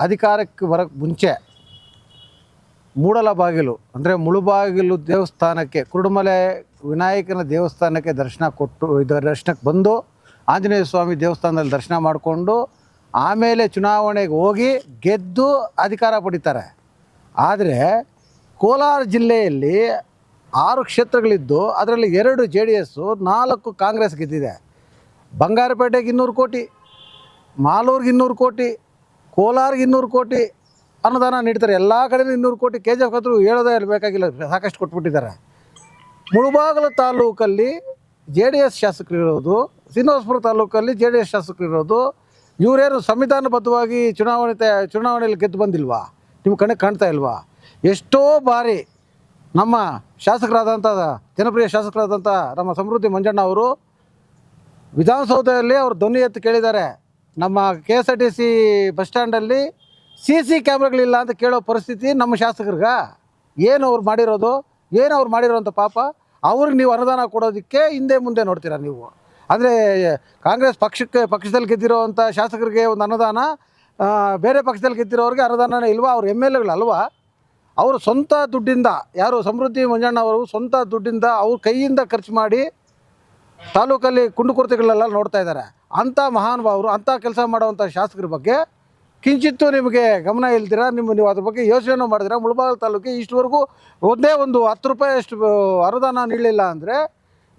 ಅಧಿಕಾರಕ್ಕೆ ಬರೋಕ್ಕೆ ಮುಂಚೆ ಮೂಡಲಬಾಗಿಲು ಅಂದರೆ ಮುಳುಬಾಗಿಲು ದೇವಸ್ಥಾನಕ್ಕೆ, ಕುರುಡುಮಲೆ ವಿನಾಯಕನ ದೇವಸ್ಥಾನಕ್ಕೆ ದರ್ಶನಕ್ಕೆ ಬಂದು ಆಂಜನೇಯ ಸ್ವಾಮಿ ದೇವಸ್ಥಾನದಲ್ಲಿ ದರ್ಶನ ಮಾಡಿಕೊಂಡು ಆಮೇಲೆ ಚುನಾವಣೆಗೆ ಹೋಗಿ ಗೆದ್ದು ಅಧಿಕಾರ ಪಡಿತಾರೆ. ಆದರೆ ಕೋಲಾರ ಜಿಲ್ಲೆಯಲ್ಲಿ 6 ಕ್ಷೇತ್ರಗಳಿದ್ದು ಅದರಲ್ಲಿ 2 JDS, 4 ಕಾಂಗ್ರೆಸ್ ಗೆದ್ದಿದೆ. ಬಂಗಾರಪೇಟೆಗೆ 200 ಕೋಟಿ, ಮಾಲೂರಿಗೆ 200 ಕೋಟಿ, ಕೋಲಾರಿಗೆ 200 ಕೋಟಿ ಅನುದಾನ ನೀಡ್ತಾರೆ. ಎಲ್ಲ ಕಡೆಯೂ 200 ಕೋಟಿ. KGF ಹತ್ರ ಹೇಳೋದೇ ಬೇಕಾಗಿಲ್ಲ, ಸಾಕಷ್ಟು ಕೊಟ್ಬಿಟ್ಟಿದ್ದಾರೆ. ಮುಳುಬಾಗಿಲು ತಾಲೂಕಲ್ಲಿ JDS ಶಾಸಕರಿರೋದು, ಶ್ರೀನಿವಾಸಪುರ ತಾಲೂಕಲ್ಲಿ JDS ಶಾಸಕರಿರೋದು. ಇವರೇನು ಸಂವಿಧಾನಬದ್ಧವಾಗಿ ಚುನಾವಣೆಯಲ್ಲಿ ಗೆದ್ದು ಬಂದಿಲ್ವಾ? ನಿಮ್ಮ ಕಣ್ಣಿಗೆ ಕಾಣ್ತಾ ಇಲ್ವಾ? ಎಷ್ಟೋ ಬಾರಿ ನಮ್ಮ ಶಾಸಕರಾದಂಥ ಜನಪ್ರಿಯ ಶಾಸಕರಾದಂಥ ನಮ್ಮ ಸಮೃದ್ಧಿ ಮಂಜಣ್ಣ ಅವರು ವಿಧಾನಸೌಧದಲ್ಲಿ ಅವರು ಧ್ವನಿ ಎತ್ತು ಕೇಳಿದ್ದಾರೆ. ನಮ್ಮ KSRTC ಬಸ್ ಸ್ಟ್ಯಾಂಡಲ್ಲಿ CC ಕ್ಯಾಮ್ರಾಗಳಿಲ್ಲ ಅಂತ ಕೇಳೋ ಪರಿಸ್ಥಿತಿ ನಮ್ಮ ಶಾಸಕರಿಗೆ. ಏನು ಅವ್ರು ಮಾಡಿರೋಂಥ ಪಾಪ? ಅವ್ರಿಗೆ ನೀವು ಅನುದಾನ ಕೊಡೋದಕ್ಕೆ ಹಿಂದೆ ಮುಂದೆ ನೋಡ್ತೀರಾ ನೀವು. ಅಂದರೆ ಕಾಂಗ್ರೆಸ್ ಪಕ್ಷದಲ್ಲಿ ಗೆದ್ದಿರೋವಂಥ ಶಾಸಕರಿಗೆ ಒಂದು ಅನುದಾನ, ಬೇರೆ ಪಕ್ಷದಲ್ಲಿ ಗೆದ್ದಿರೋರಿಗೆ ಅನುದಾನನೇ ಇಲ್ವಾ? ಅವ್ರು MLAಗಳಲ್ವಾ? ಅವರು ಸ್ವಂತ ದುಡ್ಡಿಂದ, ಯಾರು ಸಮೃದ್ಧಿ ಮಂಜಣ್ಣ ಅವರು ಸ್ವಂತ ದುಡ್ಡಿಂದ ಅವ್ರ ಕೈಯಿಂದ ಖರ್ಚು ಮಾಡಿ ತಾಲೂಕಲ್ಲಿ ಕುಂದುಕೊರತೆಗಳೆಲ್ಲ ನೋಡ್ತಾ ಇದ್ದಾರೆ. ಅಂಥ ಮಹಾನುಭಾವರು, ಅಂಥ ಕೆಲಸ ಮಾಡೋವಂಥ ಶಾಸಕರ ಬಗ್ಗೆ ಕಿಂಚಿತ್ತು ನಿಮಗೆ ಗಮನ ಇಲ್ದಿರ, ನೀವು ಅದ್ರ ಬಗ್ಗೆ ಯೋಚನೆ ಮಾಡಿದ್ರೆ ಮುಳುಬಾಗಿಲು ತಾಲೂಕಿಗೆ ಇಷ್ಟುವರೆಗೂ ಒಂದೇ ಒಂದು 10 ರೂಪಾಯಿ ಅಷ್ಟು ಅನುದಾನ ನೀಡಲಿಲ್ಲ ಅಂದರೆ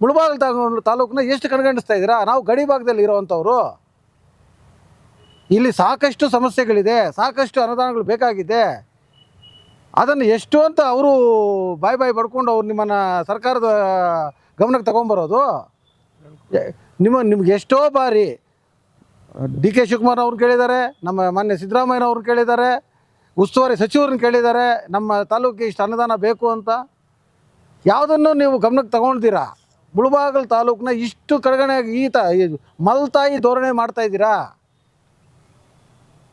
ಮುಳುಬಾಗಿಲು ತಾಲೂಕನ್ನ ಎಷ್ಟು ಕಣ್ಗಣಿಸ್ತಾ ಇದ್ದೀರಾ? ನಾವು ಗಡಿ ಭಾಗದಲ್ಲಿ ಇರೋವಂಥವ್ರು. ಇಲ್ಲಿ ಸಾಕಷ್ಟು ಸಮಸ್ಯೆಗಳಿದೆ, ಸಾಕಷ್ಟು ಅನುದಾನಗಳು ಬೇಕಾಗಿದೆ. ಅದನ್ನು ಎಷ್ಟು ಅಂತ ಅವರು ಬಾಯಿ ಪಡ್ಕೊಂಡು ಅವ್ರು ನಿಮ್ಮನ್ನು ಸರ್ಕಾರದ ಗಮನಕ್ಕೆ ತಗೊಂಬರೋದು. ನಿಮ್ಗೆ ಎಷ್ಟೋ ಬಾರಿ DK ಶಿವಕುಮಾರ್ ಅವ್ರನ್ನ ಕೇಳಿದ್ದಾರೆ, ನಮ್ಮ ಮಾನ್ಯ ಸಿದ್ದರಾಮಯ್ಯನವ್ರನ್ನ ಕೇಳಿದ್ದಾರೆ, ಉಸ್ತುವಾರಿ ಸಚಿವರನ್ನ ಕೇಳಿದ್ದಾರೆ, ನಮ್ಮ ತಾಲೂಕಿಗೆ ಇಷ್ಟು ಅನುದಾನ ಬೇಕು ಅಂತ. ಯಾವುದನ್ನು ನೀವು ಗಮನಕ್ಕೆ ತಗೊಳ್ತೀರಾ? ಮುಳುಬಾಗಿಲು ತಾಲೂಕನ್ನ ಇಷ್ಟು ಕಡೆಗಣೆಯಾಗಿ ಮಲ್ತಾಯಿ ಧೋರಣೆ ಮಾಡ್ತಾಯಿದ್ದೀರಾ.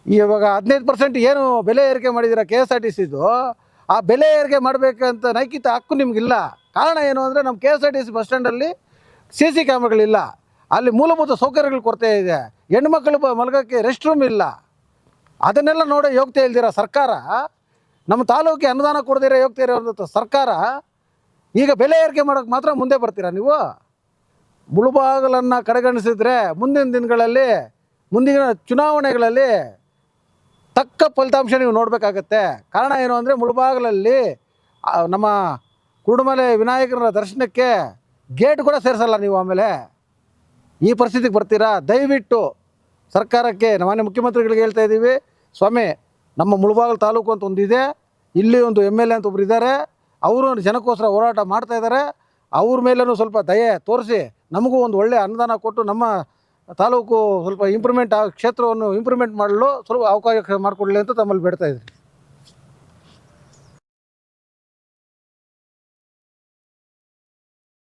ಇವಾಗ 15% ಏನು ಬೆಲೆ ಏರಿಕೆ ಮಾಡಿದ್ದೀರಾ KSRTCದು, ಆ ಬೆಲೆ ಏರಿಕೆ ಮಾಡಬೇಕಂತ ನೈತಿಕ ಹಕ್ಕು ನಿಮಗಿಲ್ಲ. ಕಾರಣ ಏನು ಅಂದರೆ ನಮ್ಮ KSRTC ಬಸ್ ಸ್ಟ್ಯಾಂಡಲ್ಲಿ CC ಕ್ಯಾಮ್ರಾಗಳಿಲ್ಲ, ಅಲ್ಲಿ ಮೂಲಭೂತ ಸೌಕರ್ಯಗಳ ಕೊರತೆ ಇದೆ, ಹೆಣ್ಮಕ್ಳು ಮಲಗೋಕ್ಕೆ ರೆಸ್ಟ್ ರೂಮ್ ಇಲ್ಲ. ಅದನ್ನೆಲ್ಲ ನೋಡೋ ಯೋಗ್ಯತೆ ಇಲ್ದಿರ ಸರ್ಕಾರ, ನಮ್ಮ ತಾಲೂಕಿಗೆ ಅನುದಾನ ಕೊಡದಿರೋ ಯೋಗ್ಯತೆ ಇರೋಂಥ ಸರ್ಕಾರ ಈಗ ಬೆಲೆ ಏರಿಕೆ ಮಾಡೋಕ್ಕೆ ಮಾತ್ರ ಮುಂದೆ ಬರ್ತೀರಾ ನೀವು? ಮುಳುಬಾಗಿಲನ್ನು ಕಡೆಗಣಿಸಿದ್ರೆ ಮುಂದಿನ ಚುನಾವಣೆಗಳಲ್ಲಿ ತಕ್ಕ ಫಲಿತಾಂಶ ನೀವು ನೋಡಬೇಕಾಗತ್ತೆ. ಕಾರಣ ಏನು ಅಂದರೆ ಮುಳುಬಾಗಿಲಲ್ಲಿ ನಮ್ಮ ಕುರುಡುಮಲೆ ವಿನಾಯಕರ ದರ್ಶನಕ್ಕೆ ಗೇಟ್ ಕೂಡ ಸೇರಿಸಲ್ಲ ನೀವು. ಆಮೇಲೆ ಈ ಪರಿಸ್ಥಿತಿಗೆ ಬರ್ತೀರಾ? ದಯವಿಟ್ಟು ಸರ್ಕಾರಕ್ಕೆ, ಮಾನ್ಯ ಮುಖ್ಯಮಂತ್ರಿಗಳಿಗೆ ಹೇಳ್ತಾ ಇದ್ದೀವಿ, ಸ್ವಾಮಿ ನಮ್ಮ ಮುಳುಬಾಗಿಲು ತಾಲೂಕು ಅಂತ ಒಂದಿದೆ, ಇಲ್ಲಿ ಒಂದು MLA ಅಂತ ಒಬ್ರು ಇದ್ದಾರೆ, ಅವರು ಜನಕ್ಕೋಸ್ಕರ ಹೋರಾಟ ಮಾಡ್ತಾ ಇದ್ದಾರೆ. ಅವ್ರ ಮೇಲೂ ಸ್ವಲ್ಪ ದಯೆ ತೋರಿಸಿ ನಮಗೂ ಒಂದು ಒಳ್ಳೆಯ ಅನುದಾನ ಕೊಟ್ಟು ನಮ್ಮ ತಾಲೂಕು ಸ್ವಲ್ಪ ಕ್ಷೇತ್ರವನ್ನು ಇಂಪ್ರೂವ್ಮೆಂಟ್ ಮಾಡಲು ಸ್ವಲ್ಪ ಅವಕಾಶ ಮಾಡಿಕೊಡಲಿ ಅಂತ ತಮ್ಮಲ್ಲಿ ಬೇಡ್ತಾ ಇದ್ದೀನಿ.